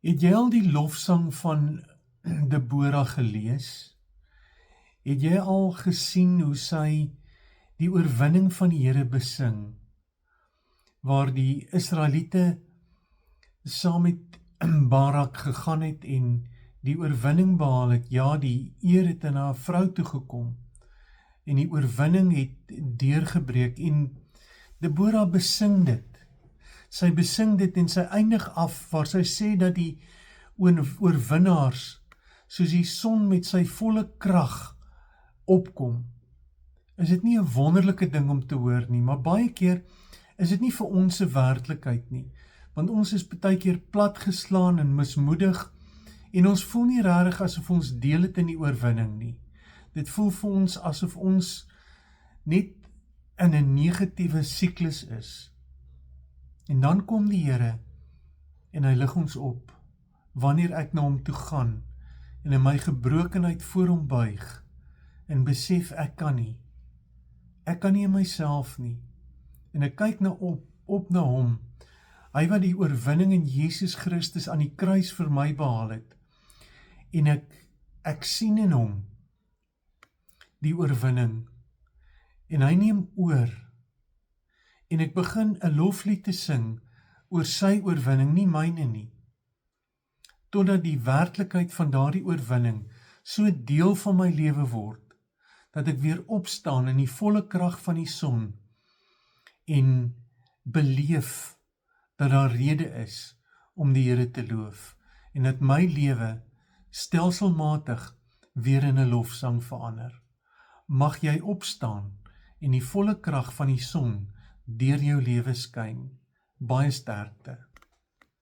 Het jy al die lofsang van Deborah gelees? Het jy al gesien hoe sy die oorwinning van die Here besing, waar die Israeliete saam met Barak gegaan het en die oorwinning behaal het? Ja, die eer het aan haar vrou toegekom en die oorwinning het deurgebreek en Deborah besing dit. Sy besing dit en sy eindig af waar sy sê dat die oorwinnaars soos die son met sy volle krag opkom. Is dit nie 'n wonderlike ding om te hoor nie, maar baie keer is dit nie vir ons se werklikheid nie, want ons is baie keer platgeslaan en mismoedig en ons voel nie regtig asof ons deel het in die oorwinning nie. Dit voel vir ons asof ons net in 'n negatiewe siklus is. En dan kom die Here en hy lig ons op wanneer ek na hom toe gaan en in my gebrokenheid voor hom buig en besef ek kan nie in myself nie, en ek kyk op na hom, hy wat die oorwinning in Jesus Christus aan die kruis vir my behaal het, en ek sien in hom die oorwinning en hy neem oor en ek begin 'n loflied te sing oor sy oorwinning, nie myne nie, totdat die werklikheid van daardie oorwinning so deel van my lewe word, dat ek weer opstaan in die volle krag van die son en beleef dat daar rede is om die Here te loof en dat my lewe stelselmatig weer in 'n lofsang verander. Mag jy opstaan en die volle krag van die son deur jou lewe skyn. Baie sterkte.